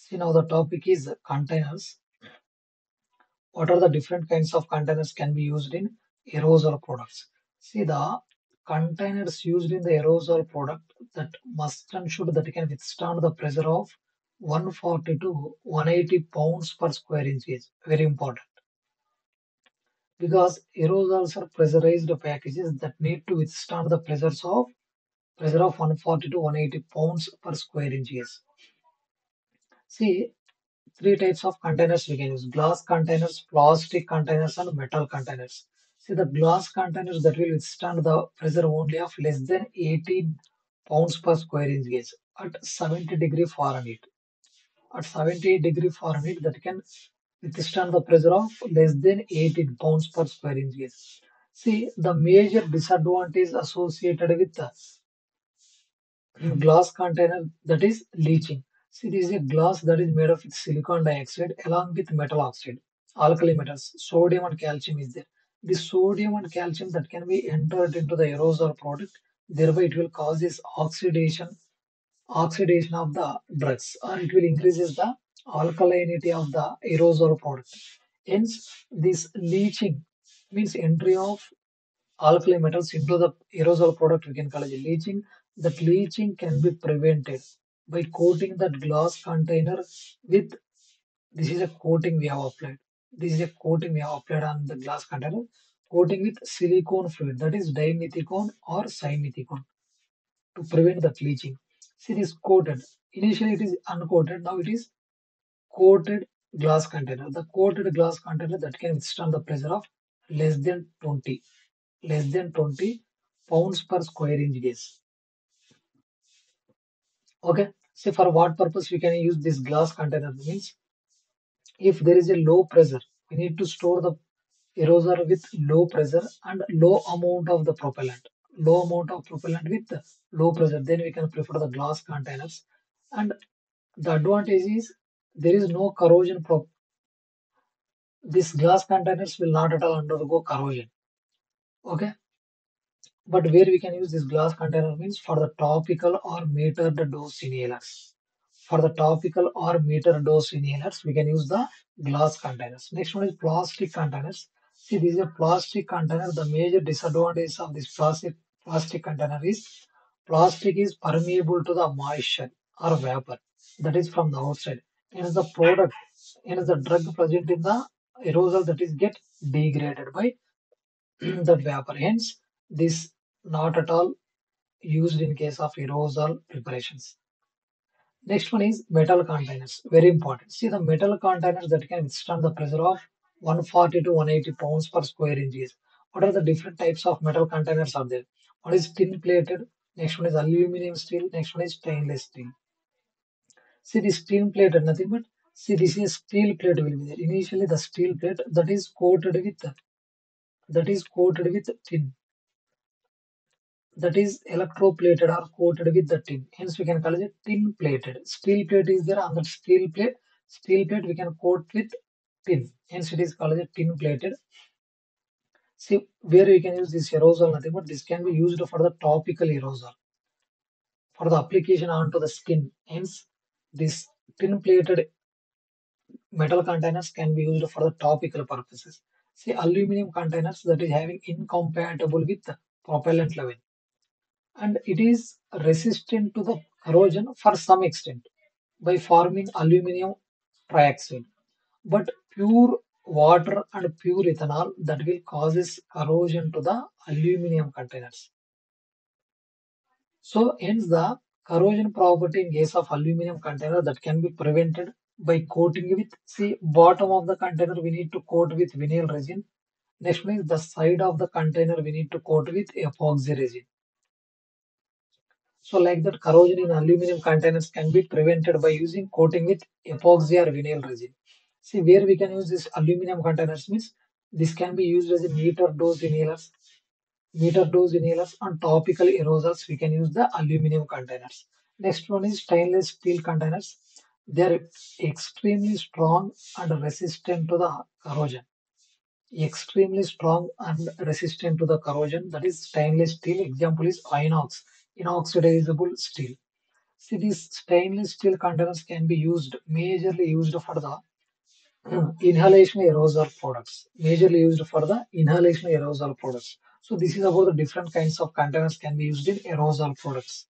See, now the topic is containers. What are the different kinds of containers can be used in aerosol products? See, the containers used in the aerosol product that must and should that can withstand the pressure of 140 to 180 pounds per square inch is very important because aerosols are pressurized packages that need to withstand the pressure of 140 to 180 pounds per square inches. See, three types of containers we can use: glass containers, plastic containers, and metal containers. See, the glass containers that will withstand the pressure only of less than 18 pounds per square inch at 70 degree Fahrenheit. At 70 degree Fahrenheit, that can withstand the pressure of less than 18 pounds per square inch. See, the major disadvantage associated with the glass container that is leaching. See, this is a glass that is made of silicon dioxide along with metal oxide, alkali metals, sodium and calcium is there. The sodium and calcium that can be entered into the aerosol product, thereby it will cause this oxidation of the drugs, or it will increases the alkalinity of the aerosol product. Hence, this leaching means entry of alkali metals into the aerosol product we can call it leaching. That leaching can be prevented by coating that glass container with, this is a coating we have applied. This is a coating we have applied on the glass container, coating with silicone fluid, that is dimethicone or simethicone, to prevent that leaching. See, this coated. Initially it is uncoated, now it is coated glass container. The coated glass container that can withstand the pressure of less than 20 pounds per square inch gas. Okay. So for what purpose we can use this glass container means if there is a low pressure, we need to store the aerosol with low pressure and low amount of the propellant. Low amount of propellant with low pressure. Then we can prefer the glass containers. And the advantage is there is no corrosion. These glass containers will not at all undergo corrosion. Okay. But where we can use this glass container means for the topical or metered dose inhalers. For the topical or metered dose inhalers, we can use the glass containers. Next one is plastic containers. See, this is a plastic container. The major disadvantage of this plastic container is plastic is permeable to the moisture or vapor that is from the outside. Hence the product, hence the drug present in the aerosol that is get degraded by the vapor. Hence, this not at all used in case of aerosol preparations. Next one is metal containers. Very important. See, the metal containers that can withstand the pressure of 140 to 180 pounds per square inches. What are the different types of metal containers are there? One is tin plated. Next one is aluminum steel. Next one is stainless steel. See, this steel plated nothing but, see, this is steel plate will be there. Initially, the steel plate that is coated with tin, that is electroplated or coated with the tin. Hence, we can call it tin plated. Steel plate is there on the steel plate. Steel plate we can coat with tin. Hence, it is called as tin plated. See, where we can use this aerosol, nothing but this can be used for the topical aerosol, for the application onto the skin. Hence, this tin plated metal containers can be used for the topical purposes. See, aluminum containers that is having incompatible with propellant level, and it is resistant to the corrosion for some extent by forming aluminum trioxide. But pure water and pure ethanol that will causes corrosion to the aluminum containers. So hence the corrosion property in case of aluminum container that can be prevented by coating with, see, bottom of the container we need to coat with vinyl resin. Next one is the side of the container we need to coat with epoxy resin. So like that, corrosion in aluminum containers can be prevented by using coating with epoxy or vinyl resin. See, where we can use this aluminum containers means this can be used as a meter dose inhalers and topical aerosols. We can use the aluminum containers. Next one is stainless steel containers. They are extremely strong and resistant to the corrosion. Extremely strong and resistant to the corrosion. That is stainless steel. Example is inoxidizable steel. See, these stainless steel containers can be used, majorly used for the inhalation aerosol products, majorly used for the inhalation aerosol products. So this is about the different kinds of containers can be used in aerosol products.